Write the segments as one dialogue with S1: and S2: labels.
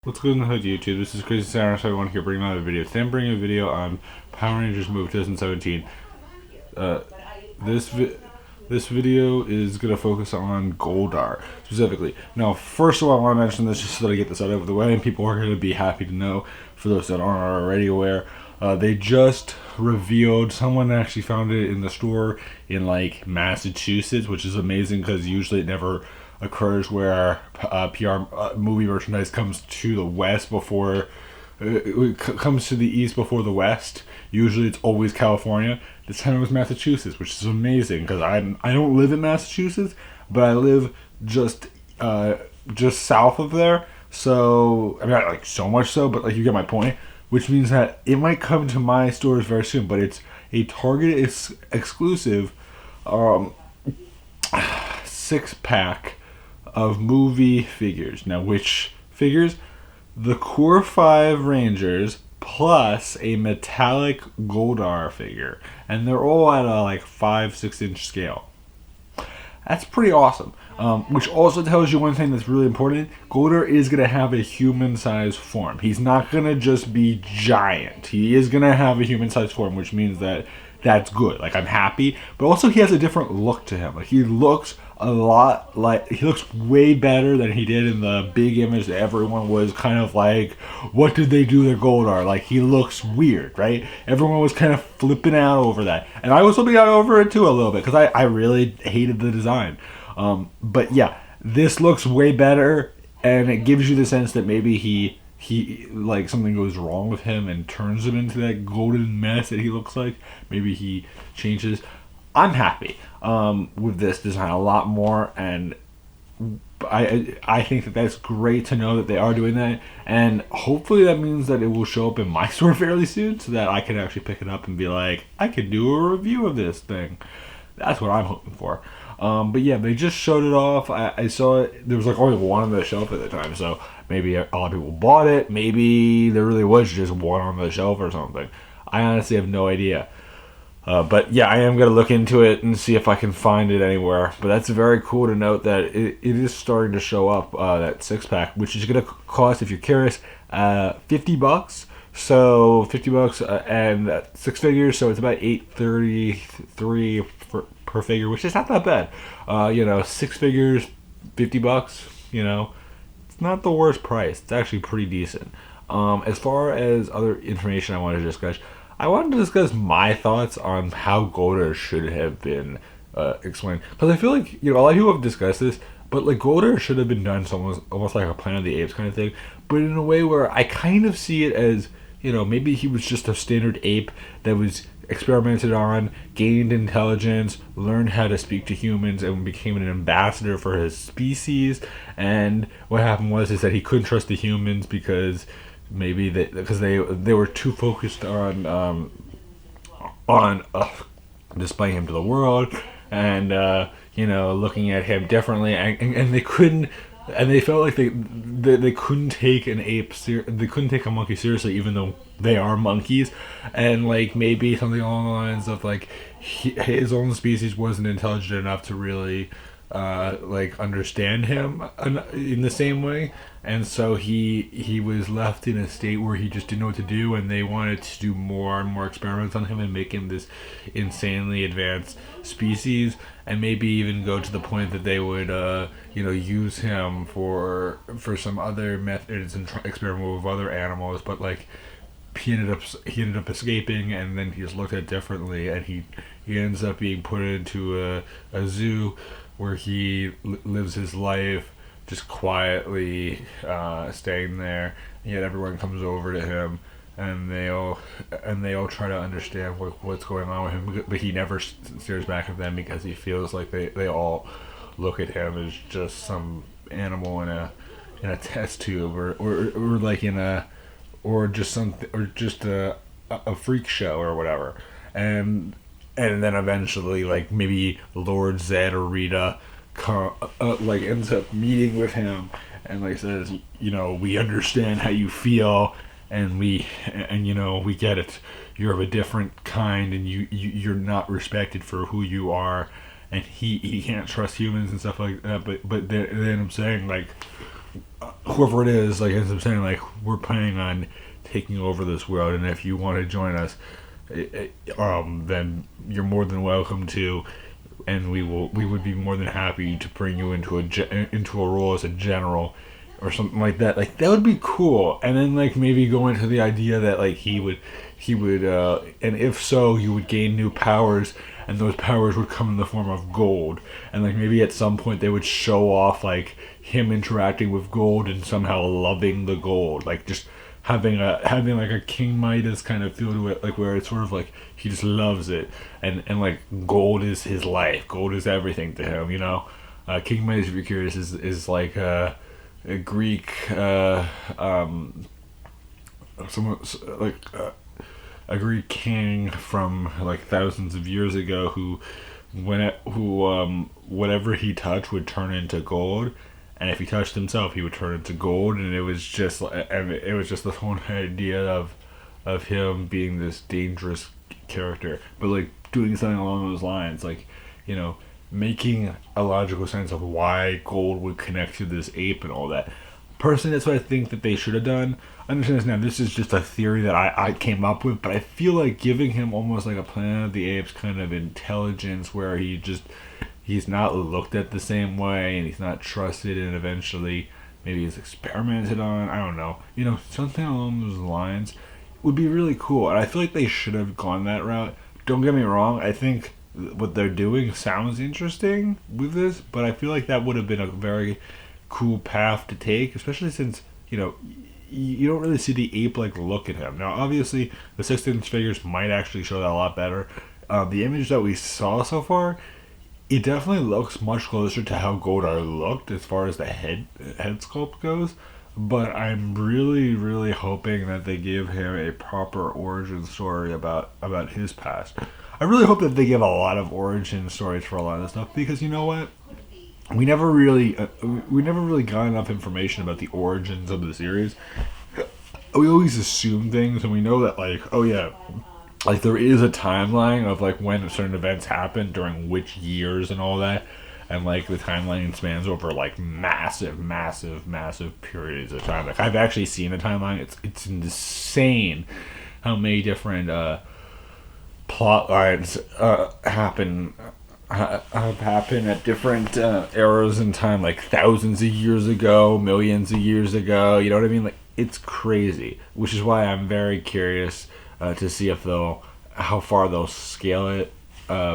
S1: What's good in the hood, YouTube? This is Crazy Sarah, so I want to bring another video. Today I'm bringing a video on Power Rangers Move 2017. Uh, this this video is going to focus on Goldar, specifically. Now, first of all, I want to mention this just so that I get this out of the way, and people are going to be happy to know, for those that aren't already aware. They just revealed, someone actually found it in the store in, like, Massachusetts, which is amazing, because usually it never occurs where movie merchandise comes to the west before it comes to the east before the west. Usually it's always California. This time it was Massachusetts, which is amazing because I don't live in Massachusetts, but I live just south of there. So I mean, not like so much so, but like you get my point. Which means that it might come to my stores very soon, but it's a Target exclusive 6-pack of movie figures. Now, which figures? The Core 5 Rangers plus a metallic Goldar figure. And they're all at a like 5-6 inch scale. That's pretty awesome. Which also tells you one thing that's really important. Goldar is going to have a human-sized form. He's not going to just be giant. He is going to have a human-sized form, which means that that's good. Like, I'm happy. But also, he has a different look to him. Like, he looks a lot like... He looks way better than he did in the big image that everyone was kind of like, what did they do to Goldar? Like, he looks weird, right? Everyone was kind of flipping out over that. And I was flipping out over it, too, a little bit. Because I really hated the design. But yeah, this looks way better, and it gives you the sense that maybe he like something goes wrong with him and turns him into that golden mess that he looks like. Maybe he changes. I'm happy with this design a lot more, and I think that that's great to know that they are doing that, and hopefully that means that it will show up in my store fairly soon, so that I can actually pick it up and be like, I can do a review of this thing. That's what I'm hoping for. But yeah, they just showed it off. I saw it. There was like only one on the shelf at the time, so maybe a lot of people bought it. Maybe there really was just one on the shelf or something. I honestly have no idea. But yeah, I am going to look into it and see if I can find it anywhere. But that's very cool to note that it is starting to show up, that 6-pack, which is going to cost, if you're curious, $50. So $50 and 6 figures, so it's about $833 per figure, which is not that bad. 6 figures, $50. It's not the worst price. It's actually pretty decent. As far as other information I wanted to discuss, my thoughts on how Goldar should have been explained. Because I feel like a lot of people have discussed this, but like Goldar should have been done almost like a Planet of the Apes kind of thing, but in a way where I kind of see it as, maybe he was just a standard ape that was experimented on, gained intelligence, learned how to speak to humans, and became an ambassador for his species. And what happened was is that he couldn't trust the humans because maybe they were too focused on displaying him to the world, and looking at him differently, and they couldn't. And they felt like they couldn't take they couldn't take a monkey seriously, even though they are monkeys. And like maybe something along the lines of like his own species wasn't intelligent enough to really understand him in the same way, and so he was left in a state where he just didn't know what to do, and they wanted to do more and more experiments on him and make him this insanely advanced species, and maybe even go to the point that they would use him for some other methods and experiment with other animals, but like he ended up escaping, and then he was looked at differently, and he ends up being put into a zoo where he lives his life just quietly staying there. Yet everyone comes over to him, and they all try to understand what's going on with him, but he never stares back at them because he feels like they all look at him as just some animal in a test tube, or like just a freak show or whatever. And then eventually, like, maybe Lord Zed or Rita ends up meeting with him and like says, we understand how you feel, and we get it. You're of a different kind, and you're not respected for who you are. And he can't trust humans and stuff like that. But they end up saying, like, whoever it is, like as I'm saying, like we're planning on taking over this world, and if you want to join us, then you're more than welcome to, and we would be more than happy to bring you into into a role as a general or something like that. Like that would be cool. And then like maybe go into the idea that like he would and if so, you would gain new powers, and those powers would come in the form of gold. And like maybe at some point they would show off like him interacting with gold and somehow loving the gold, like just having like a King Midas kind of feel to it, like where it's sort of like he just loves it, and like gold is his life, gold is everything to him, you know. King Midas, if you're curious, is like a Greek someone like a Greek king from like thousands of years ago who whatever he touched would turn into gold, and if he touched himself, he would turn into gold. And it was just the whole idea of him being this dangerous character, but like doing something along those lines, like you know, making a logical sense of why gold would connect to this ape and all that. Personally, that's what I think that they should have done. I understand this now. This is just a theory that I came up with, but I feel like giving him almost like a Planet of the Apes kind of intelligence, where he's not looked at the same way, and he's not trusted, and eventually maybe he's experimented on. I don't know. You know, something along those lines would be really cool, and I feel like they should have gone that route. Don't get me wrong. I think what they're doing sounds interesting with this, but I feel like that would have been a very cool path to take, especially since you know you don't really see the ape-like look at him. Now, obviously, the 6-inch figures might actually show that a lot better. The image that we saw so far, it definitely looks much closer to how Goldar looked as far as the head sculpt goes. But I'm really, really hoping that they give him a proper origin story about his past. I really hope that they give a lot of origin stories for a lot of this stuff, because you know what? We never really got enough information about the origins of the series. We always assume things, and we know that like, oh yeah, like there is a timeline of like when certain events happen during which years and all that, and like the timeline spans over like massive, massive, massive periods of time. Like I've actually seen a timeline. It's insane how many different plot lines have happened at different eras in time, like thousands of years ago, millions of years ago. You know what I mean? Like it's crazy, which is why I'm very curious to see if how far they'll scale it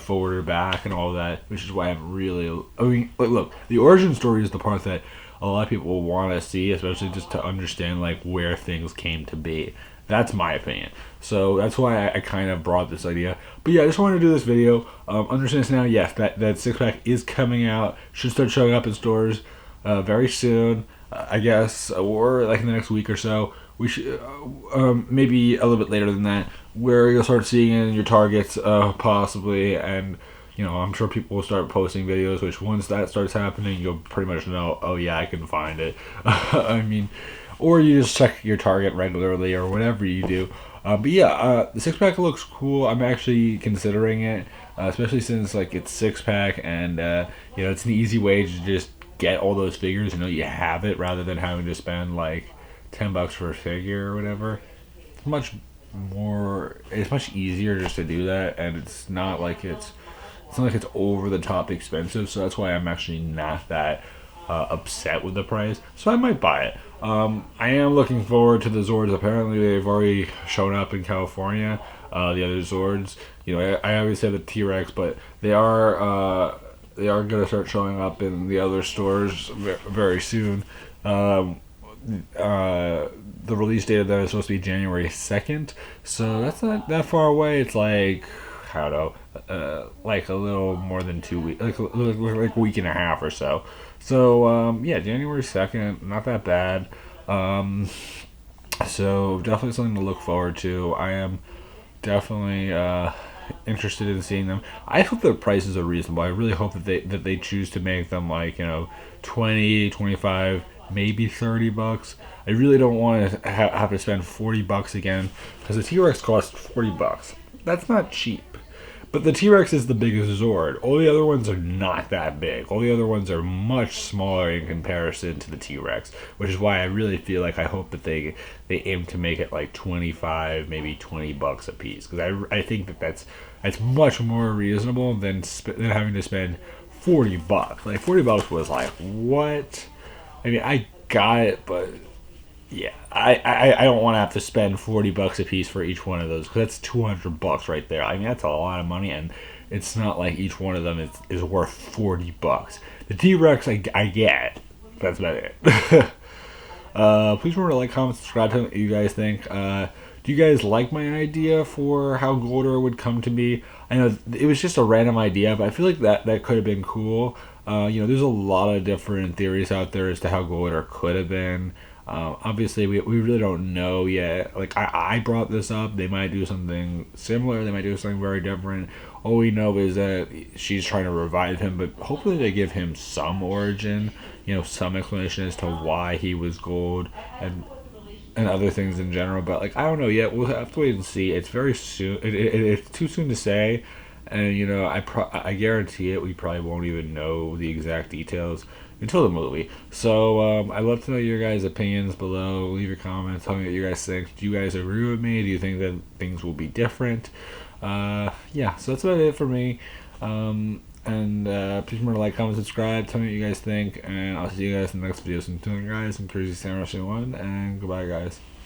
S1: forward or back and all that. Which is why I'm really. I mean, look, the origin story is the part that a lot of people will want to see, especially just to understand like where things came to be. That's my opinion. So that's why I kind of brought this idea. But yeah, I just wanted to do this video. Understand this now, yes, that six-pack is coming out. Should start showing up in stores very soon, I guess, or like in the next week or so. We should, maybe a little bit later than that, where you'll start seeing it in your Targets, possibly, and you know, I'm sure people will start posting videos, which once that starts happening, you'll pretty much know, oh yeah, I can find it. I mean, or you just check your Target regularly or whatever you do. But yeah, the 6-pack looks cool. I'm actually considering it, especially since like it's 6-pack, and you know, it's an easy way to just get all those figures. You know, you have it rather than having to spend like $10 for a figure or whatever. It's much more. It's much easier just to do that, and it's not like it's not like it's over the top expensive. So that's why I'm actually not that upset with the price. So I might buy it. I am looking forward to the Zords. Apparently, they've already shown up in California. The other Zords, you know, I always say the T-Rex, but they are gonna start showing up in the other stores very soon. The release date of that is supposed to be January 2nd, so that's not that far away. It's like, I don't know, like a little more than 2 weeks, like a week and a half or so. So yeah, January 2nd, not that bad. So definitely something to look forward to. I am definitely interested in seeing them. I hope their prices are reasonable. I really hope that they choose to make them like, you know, 20, 25, maybe $30. I really don't want to have to spend $40 again, because the T-Rex costs $40. That's not cheap. But the T-Rex is the biggest Zord. All the other ones are not that big. All the other ones are much smaller in comparison to the T-Rex, which is why I really feel like I hope that they aim to make it like 25, maybe $20 a piece, because I think that's much more reasonable than having to spend $40. Like $40 was like what? I mean, I got it, but yeah, I don't want to have to spend $40 a piece for each one of those, because that's $200 right there. I mean, that's a lot of money, and it's not like each one of them is worth $40. The T-Rex, I get. That's about it. Please remember to like, comment, subscribe, tell me what you guys think. Do you guys like my idea for how Goldar would come to be? I know it was just a random idea, but I feel like that could have been cool. There's a lot of different theories out there as to how Goldar could have been. Obviously, we really don't know yet. Like, I brought this up. They might do something similar. They might do something very different. All we know is that she's trying to revive him, but hopefully they give him some origin, some explanation as to why he was gold and other things in general. But, like, I don't know yet. We'll have to wait and see. It's very soon. It's too soon to say. And, I guarantee it, we probably won't even know the exact details until the movie. So I'd love to know your guys' opinions below. Leave your comments. Tell me what you guys think. Do you guys agree with me? Do you think that things will be different? Yeah, so that's about it for me. And please remember to like, comment, subscribe. Tell me what you guys think. And I'll see you guys in the next video. So until then, guys, I'm Crazy Sam Rushing 1. And goodbye, guys.